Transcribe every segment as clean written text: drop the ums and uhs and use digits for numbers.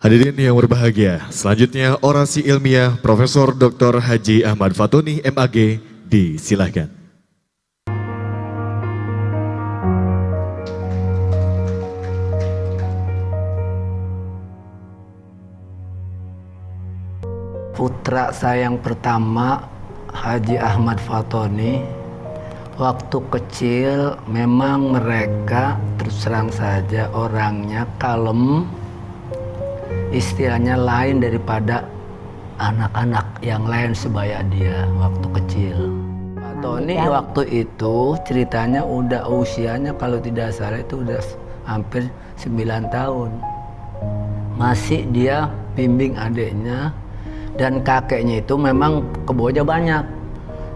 Hadirin yang berbahagia, selanjutnya orasi ilmiah Profesor Dr. Haji Ahmad Fatoni MAG, disilahkan. Putra saya yang pertama, Haji Ahmad Fatoni, waktu kecil memang mereka terus terang saja orangnya kalem, istilahnya lain daripada anak-anak yang lain sebaya dia waktu kecil. Fatoni waktu itu ceritanya udah usianya kalau tidak salah itu udah hampir 9 tahun. Masih dia bimbing adiknya. Dan kakeknya itu memang keboja banyak.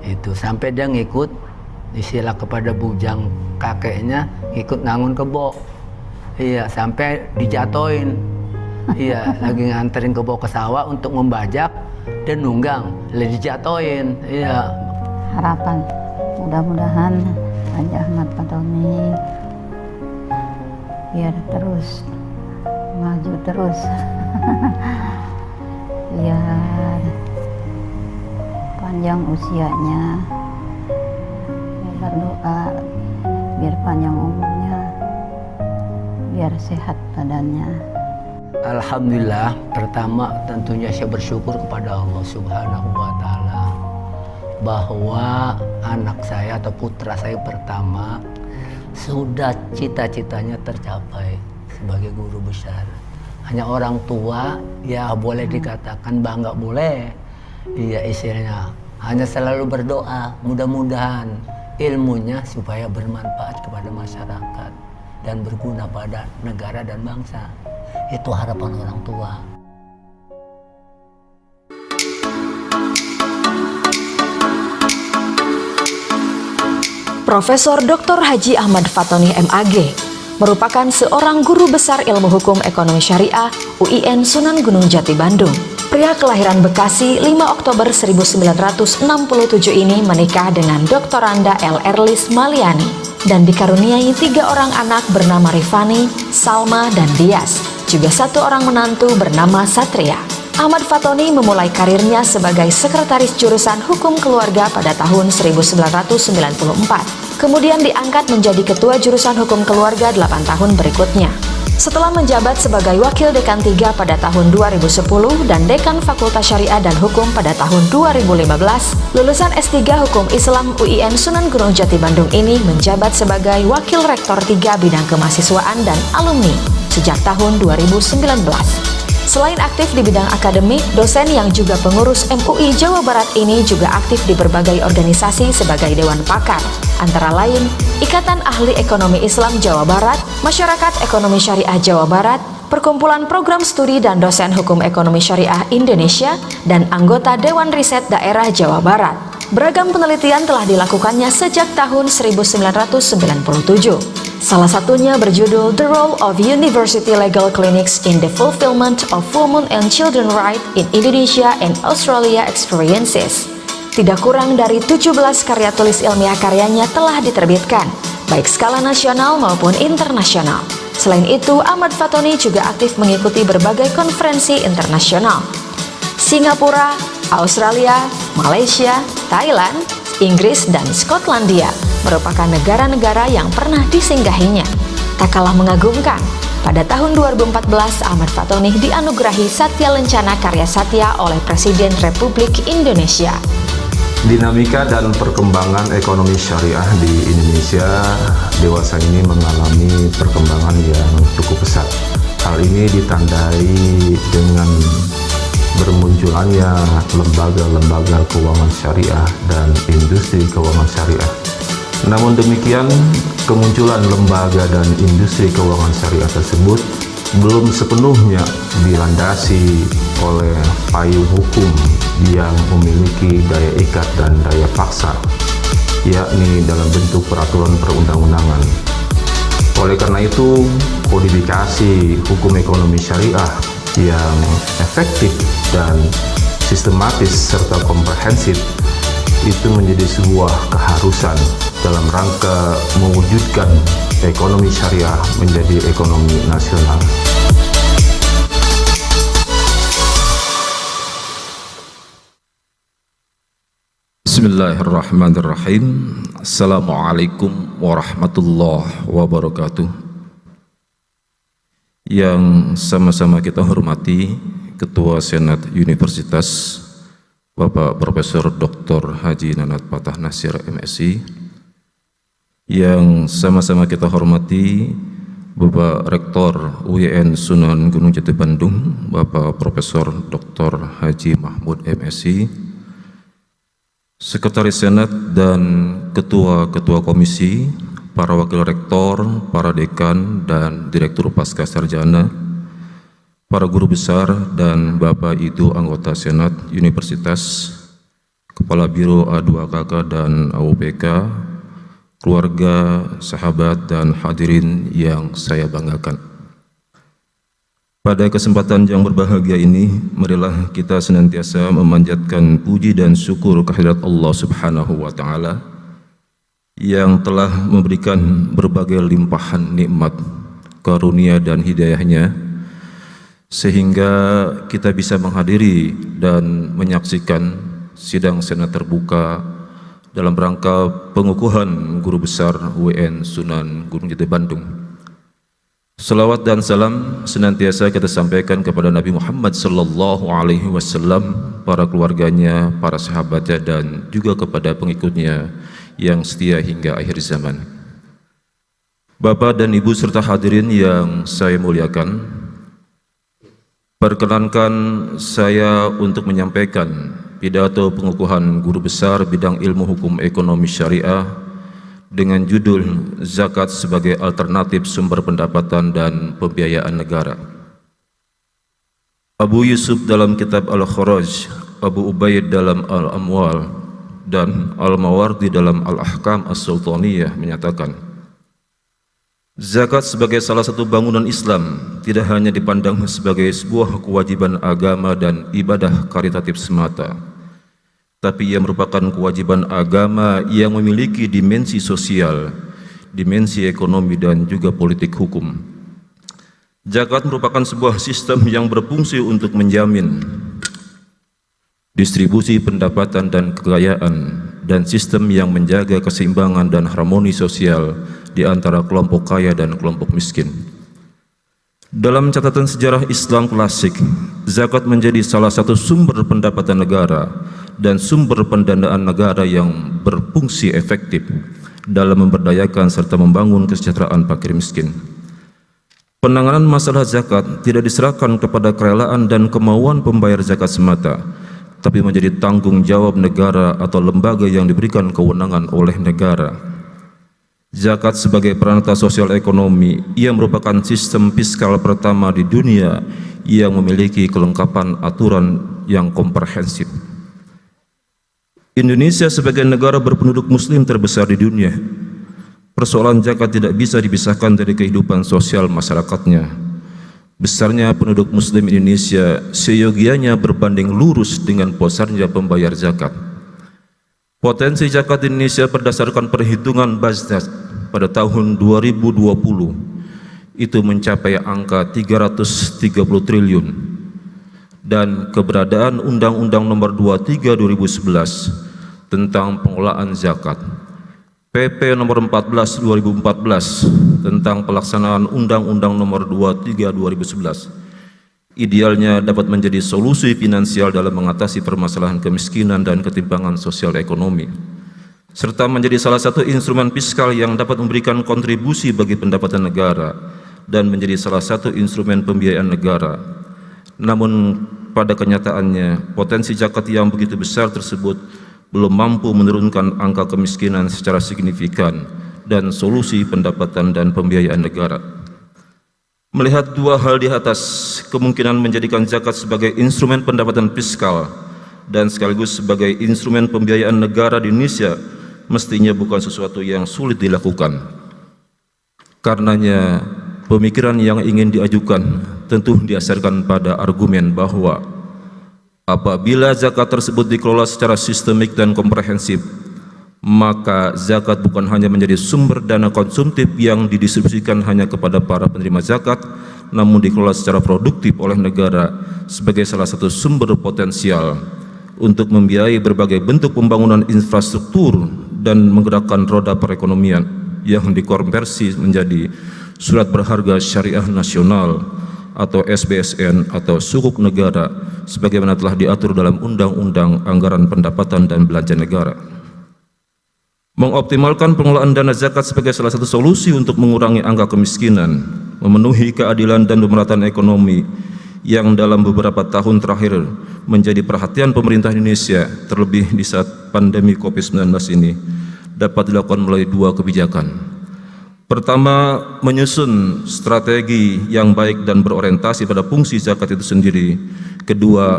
Itu sampai dia ngikut istilah kepada bujang kakeknya, ngikut nangun kebo. Iya, sampai dijatoin. Iya, lagi nganterin kebo ke sawah untuk membajak dan nunggang, lagi dijatoin. Iya. Harapan mudah-mudahan Haji Ahmad Fatoni biar terus maju terus. Biar panjang usianya, biar berdoa, biar panjang umurnya, biar sehat badannya. Alhamdulillah, pertama tentunya saya bersyukur kepada Allah Subhanahu wa Ta'ala bahwa anak saya atau putra saya pertama sudah cita-citanya tercapai sebagai guru besar. Hanya orang tua ya boleh dikatakan bangga boleh, iya istilahnya. Hanya selalu berdoa mudah-mudahan ilmunya supaya bermanfaat kepada masyarakat dan berguna pada negara dan bangsa. Itu harapan orang tua. Profesor Dr. Haji Ahmad Fatoni MAG merupakan seorang guru besar ilmu hukum ekonomi syariah UIN Sunan Gunung Jati Bandung. Pria kelahiran Bekasi 5 Oktober 1967 ini menikah dengan Doktoranda L. Erlis Maliani dan dikaruniai 3 orang anak bernama Rifani, Salma, dan Dias, juga 1 orang menantu bernama Satria. Ahmad Fatoni memulai karirnya sebagai sekretaris jurusan hukum keluarga pada tahun 1994. Kemudian diangkat menjadi ketua jurusan hukum keluarga 8 tahun berikutnya. Setelah menjabat sebagai wakil dekan 3 pada tahun 2010 dan dekan Fakultas Syariah dan Hukum pada tahun 2015, lulusan S3 Hukum Islam UIN Sunan Gunung Jati Bandung ini menjabat sebagai wakil rektor 3 bidang kemahasiswaan dan alumni sejak tahun 2019. Selain aktif di bidang akademik, dosen yang juga pengurus MUI Jawa Barat ini juga aktif di berbagai organisasi sebagai Dewan Pakar, antara lain Ikatan Ahli Ekonomi Islam Jawa Barat, Masyarakat Ekonomi Syariah Jawa Barat, Perkumpulan Program Studi dan Dosen Hukum Ekonomi Syariah Indonesia, dan anggota Dewan Riset Daerah Jawa Barat. Beragam penelitian telah dilakukannya sejak tahun 1997. Salah satunya berjudul The Role of University Legal Clinics in the Fulfillment of Women and Children Rights in Indonesia and Australia Experiences. Tidak kurang dari 17 karya tulis ilmiah karyanya telah diterbitkan, baik skala nasional maupun internasional. Selain itu, Ahmad Fatoni juga aktif mengikuti berbagai konferensi internasional. Singapura, Australia, Malaysia, Thailand, Inggris, dan Skotlandia merupakan negara-negara yang pernah disinggahinya. Tak kalah mengagumkan, pada tahun 2014 Ahmad Fatoni dianugerahi Satya Lencana Karya Satya oleh Presiden Republik Indonesia. Dinamika dan perkembangan ekonomi syariah di Indonesia dewasa ini mengalami perkembangan yang cukup pesat. Hal ini ditandai dengan bermunculannya lembaga-lembaga keuangan syariah dan industri keuangan syariah. Namun demikian, kemunculan lembaga dan industri keuangan syariah tersebut belum sepenuhnya dilandasi oleh payung hukum yang memiliki daya ikat dan daya paksa, yakni dalam bentuk peraturan perundang-undangan. Oleh karena itu, kodifikasi hukum ekonomi syariah yang efektif dan sistematis serta komprehensif itu menjadi sebuah keharusan dalam rangka mewujudkan ekonomi syariah menjadi ekonomi nasional. Bismillahirrahmanirrahim. Assalamualaikum warahmatullahi wabarakatuh. Yang sama-sama kita hormati Ketua Senat Universitas Bapak Profesor Dr. Haji Nanat Patah Nasir MSI, yang sama-sama kita hormati Bapak Rektor UIN Sunan Gunung Jati Bandung Bapak Profesor Dr. Haji Mahmud MSI, Sekretaris Senat dan Ketua-Ketua Komisi, para Wakil Rektor, para Dekan dan Direktur Pasca Sarjana, para Guru Besar dan Bapak Ibu Anggota Senat Universitas, Kepala Biro A2KK dan AUPK, keluarga, sahabat, dan hadirin yang saya banggakan. Pada kesempatan yang berbahagia ini, marilah kita senantiasa memanjatkan puji dan syukur kehadirat Allah Subhanahu wa Ta'ala yang telah memberikan berbagai limpahan nikmat, karunia dan hidayahnya, sehingga kita bisa menghadiri dan menyaksikan sidang senat terbuka dalam rangka pengukuhan Guru Besar UIN Sunan Gunung Jati Bandung. Salawat dan salam senantiasa kita sampaikan kepada Nabi Muhammad sallallahu alaihi wasallam, para keluarganya, para sahabatnya, dan juga kepada pengikutnya yang setia hingga akhir zaman. Bapak dan Ibu serta hadirin yang saya muliakan, perkenankan saya untuk menyampaikan pidato pengukuhan Guru Besar bidang ilmu hukum ekonomi syariah dengan judul Zakat sebagai alternatif sumber pendapatan dan pembiayaan negara. Abu Yusuf dalam kitab Al-Kharaj, Abu Ubaid dalam Al-Amwal, dan Al-Mawardi dalam Al-Ahkam As-Sultaniyah menyatakan, zakat sebagai salah satu bangunan Islam tidak hanya dipandang sebagai sebuah kewajiban agama dan ibadah karitatif semata, tapi ia merupakan kewajiban agama yang memiliki dimensi sosial, dimensi ekonomi, dan juga politik hukum. Zakat merupakan sebuah sistem yang berfungsi untuk menjamin distribusi pendapatan dan kekayaan, dan sistem yang menjaga keseimbangan dan harmoni sosial di antara kelompok kaya dan kelompok miskin. Dalam catatan sejarah Islam klasik, zakat menjadi salah satu sumber pendapatan negara dan sumber pendanaan negara yang berfungsi efektif dalam memberdayakan serta membangun kesejahteraan fakir miskin. Penanganan masalah zakat tidak diserahkan kepada kerelaan dan kemauan pembayar zakat semata, tapi menjadi tanggung jawab negara atau lembaga yang diberikan kewenangan oleh negara. Zakat sebagai peranata sosial ekonomi, ia merupakan sistem fiskal pertama di dunia yang memiliki kelengkapan aturan yang komprehensif. Indonesia sebagai negara berpenduduk muslim terbesar di dunia, persoalan zakat tidak bisa dipisahkan dari kehidupan sosial masyarakatnya. Besarnya penduduk muslim Indonesia seyogianya berbanding lurus dengan besarnya pembayar zakat. Potensi zakat di Indonesia berdasarkan perhitungan Basnas pada tahun 2020 itu mencapai angka 330 triliun, dan keberadaan Undang-Undang Nomor 23 2011 tentang pengelolaan zakat, PP Nomor 14 2014 tentang pelaksanaan Undang-Undang Nomor 23 2011 idealnya dapat menjadi solusi finansial dalam mengatasi permasalahan kemiskinan dan ketimpangan sosial ekonomi, serta menjadi salah satu instrumen fiskal yang dapat memberikan kontribusi bagi pendapatan negara dan menjadi salah satu instrumen pembiayaan negara. Namun pada kenyataannya, potensi zakat yang begitu besar tersebut belum mampu menurunkan angka kemiskinan secara signifikan dan solusi pendapatan dan pembiayaan negara. Melihat dua hal di atas, kemungkinan menjadikan zakat sebagai instrumen pendapatan fiskal dan sekaligus sebagai instrumen pembiayaan negara di Indonesia mestinya bukan sesuatu yang sulit dilakukan. Karenanya, pemikiran yang ingin diajukan tentu didasarkan pada argumen bahwa apabila zakat tersebut dikelola secara sistemik dan komprehensif, maka zakat bukan hanya menjadi sumber dana konsumtif yang didistribusikan hanya kepada para penerima zakat, namun dikelola secara produktif oleh negara sebagai salah satu sumber potensial untuk membiayai berbagai bentuk pembangunan infrastruktur dan menggerakkan roda perekonomian yang dikonversi menjadi surat berharga syariah nasional atau SBSN atau sukuk negara sebagaimana telah diatur dalam Undang-Undang Anggaran Pendapatan dan Belanja Negara. Mengoptimalkan pengelolaan dana zakat sebagai salah satu solusi untuk mengurangi angka kemiskinan, memenuhi keadilan dan pemerataan ekonomi yang dalam beberapa tahun terakhir menjadi perhatian pemerintah Indonesia, terlebih di saat pandemi COVID-19 ini, dapat dilakukan melalui dua kebijakan. Pertama, menyusun strategi yang baik dan berorientasi pada fungsi zakat itu sendiri. Kedua,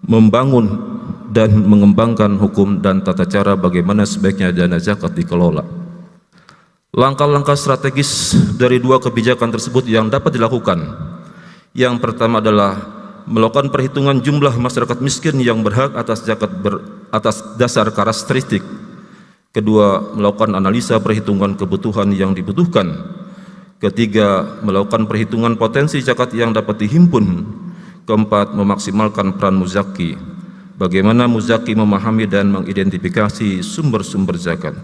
membangun dan mengembangkan hukum dan tata cara bagaimana sebaiknya dana zakat dikelola. Langkah-langkah strategis dari dua kebijakan tersebut yang dapat dilakukan. Yang pertama adalah melakukan perhitungan jumlah masyarakat miskin yang berhak atas zakat atas dasar karakteristik. Kedua, melakukan analisa perhitungan kebutuhan yang dibutuhkan. Ketiga, melakukan perhitungan potensi zakat yang dapat dihimpun. Keempat, memaksimalkan peran muzaki. Bagaimana muzaki memahami dan mengidentifikasi sumber-sumber zakat.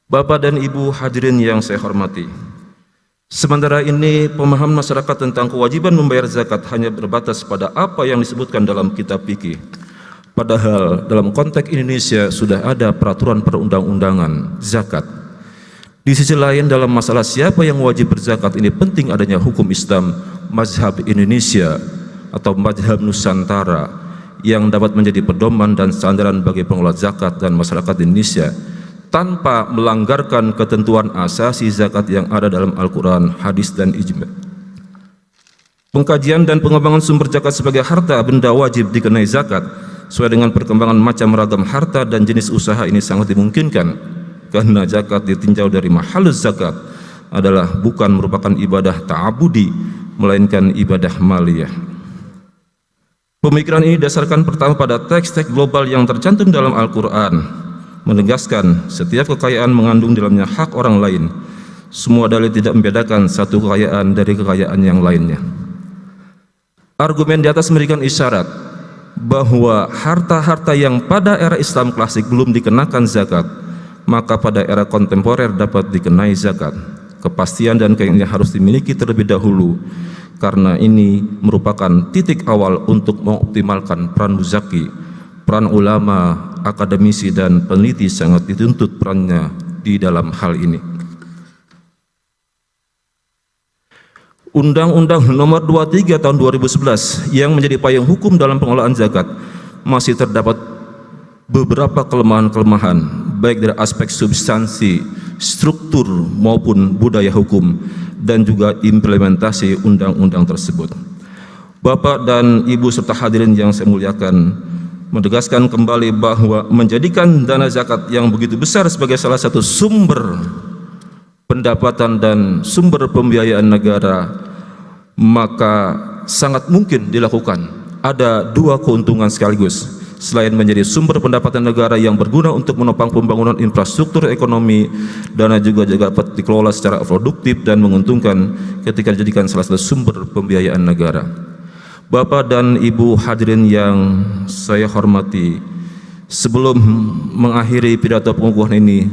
Bapak dan Ibu hadirin yang saya hormati, sementara ini pemahaman masyarakat tentang kewajiban membayar zakat hanya berbatas pada apa yang disebutkan dalam kitab fikih. Padahal dalam konteks Indonesia sudah ada peraturan perundang-undangan zakat. Di sisi lain dalam masalah siapa yang wajib berzakat ini penting adanya hukum Islam mazhab Indonesia atau mazhab Nusantara yang dapat menjadi pedoman dan sandaran bagi pengelola zakat dan masyarakat Indonesia tanpa melanggarkan ketentuan asasi zakat yang ada dalam Al-Quran, hadis, dan ijma'. Pengkajian dan pengembangan sumber zakat sebagai harta benda wajib dikenai zakat sesuai dengan perkembangan macam ragam harta dan jenis usaha ini sangat dimungkinkan karena zakat ditinjau dari mahalus zakat adalah bukan merupakan ibadah ta'abudi melainkan ibadah maliyah. Pemikiran ini dasarkan pertama pada teks-teks global yang tercantum dalam Al-Quran menegaskan setiap kekayaan mengandung dalamnya hak orang lain. Semua dalil tidak membedakan satu kekayaan dari kekayaan yang lainnya. Argumen di atas memberikan isyarat bahwa harta-harta yang pada era Islam klasik belum dikenakan zakat, maka pada era kontemporer dapat dikenai zakat. Kepastian dan keinginan harus dimiliki terlebih dahulu, karena ini merupakan titik awal untuk mengoptimalkan peran muzaki. Peran ulama, akademisi, dan peneliti sangat dituntut perannya di dalam hal ini. Undang-Undang Nomor 23 Tahun 2011 yang menjadi payung hukum dalam pengelolaan zakat masih terdapat beberapa kelemahan-kelemahan baik dari aspek substansi, struktur maupun budaya hukum dan juga implementasi undang-undang tersebut. Bapak dan Ibu serta hadirin yang saya muliakan, menegaskan kembali bahwa menjadikan dana zakat yang begitu besar sebagai salah satu sumber pendapatan dan sumber pembiayaan negara, maka sangat mungkin dilakukan. Ada dua keuntungan sekaligus. Selain menjadi sumber pendapatan negara yang berguna untuk menopang pembangunan infrastruktur ekonomi, dana juga dapat dikelola secara produktif dan menguntungkan ketika dijadikan salah satu sumber pembiayaan negara. Bapak dan Ibu hadirin yang saya hormati, sebelum mengakhiri pidato pengukuhan ini,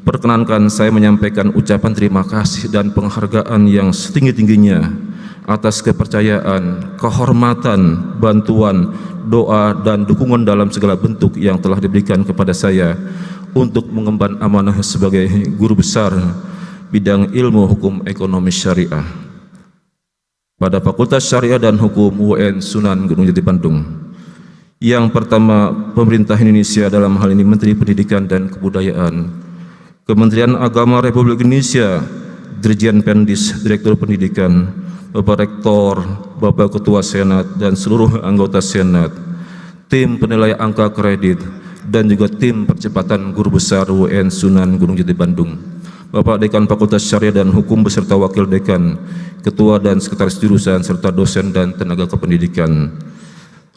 perkenankan saya menyampaikan ucapan terima kasih dan penghargaan yang setinggi-tingginya atas kepercayaan, kehormatan, bantuan, doa, dan dukungan dalam segala bentuk yang telah diberikan kepada saya untuk mengemban amanah sebagai guru besar bidang ilmu hukum ekonomi syariah pada Fakultas Syariah dan Hukum UIN Sunan Gunung Jati Bandung. Yang pertama, pemerintah Indonesia dalam hal ini Menteri Pendidikan dan Kebudayaan, Kementerian Agama Republik Indonesia, Dirjen Pendis, Direktur Pendidikan, Bapak Rektor, Bapak Ketua Senat dan seluruh anggota Senat, tim penilai angka kredit dan juga tim percepatan guru besar UIN Sunan Gunung Jati Bandung, Bapak Dekan Fakultas Syariah dan Hukum beserta Wakil Dekan, Ketua dan Sekretaris Jurusan serta dosen dan tenaga kependidikan.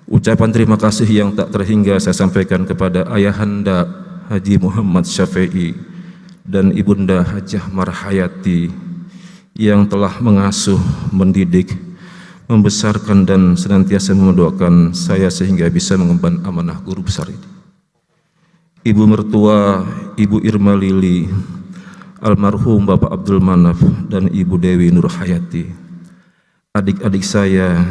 Ucapan terima kasih yang tak terhingga saya sampaikan kepada Ayahanda Haji Muhammad Syafi'i dan Ibunda Hajah Marhayati yang telah mengasuh, mendidik, membesarkan dan senantiasa mendoakan saya sehingga bisa mengemban amanah guru besar ini. Ibu mertua Ibu Irma Lili, almarhum Bapak Abdul Manaf dan Ibu Dewi Nur Hayati, adik-adik saya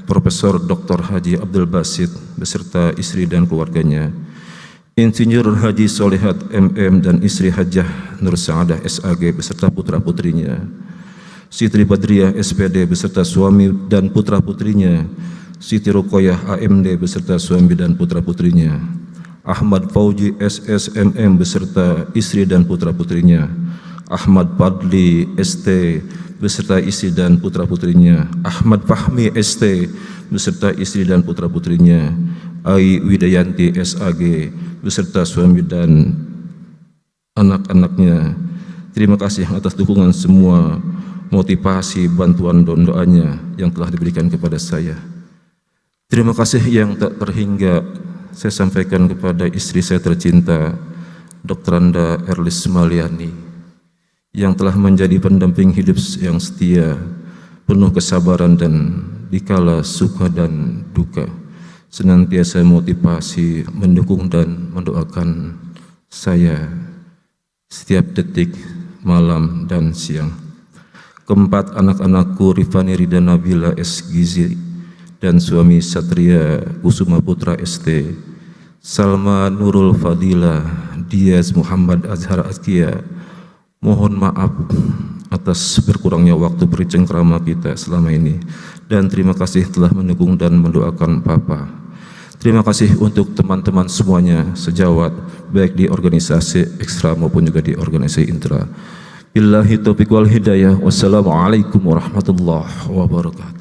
Profesor Dr. Haji Abdul Basit beserta istri dan keluarganya, Insinyur Haji Solehat MM dan istri Hajah Nur Saadah SAG beserta putra-putrinya, Siti Badriah SPD beserta suami dan putra-putrinya, Siti Ruqoyah AMD beserta suami dan putra-putrinya, Ahmad Fauji SSMM beserta istri dan putra-putrinya, Ahmad Fadli ST beserta istri dan putra-putrinya, Ahmad Fahmi ST beserta istri dan putra-putrinya, Ai Widayanti SAG beserta suami dan anak-anaknya. Terima kasih atas dukungan semua, motivasi, bantuan dan doanya yang telah diberikan kepada saya. Terima kasih yang tak terhingga saya sampaikan kepada istri saya tercinta, Dr. Anda Erlis Maliani, yang telah menjadi pendamping hidup yang setia, penuh kesabaran dan dikala suka dan duka, senantiasa motivasi, mendukung dan mendoakan saya setiap detik, malam dan siang. Keempat anak-anakku Rifani Rida Nabila S. Gizi dan suami Satria Kusuma Putra ST, Salma Nurul Fadila Diaz Muhammad Azhar Azkia, mohon maaf atas berkurangnya waktu bercengkrama kita selama ini, dan terima kasih telah mendukung dan mendoakan Papa. Terima kasih untuk teman-teman semuanya sejawat, baik di organisasi ekstra maupun juga di organisasi intra. Billahi taufiq wal hidayah. Wassalamualaikum warahmatullahi wabarakatuh.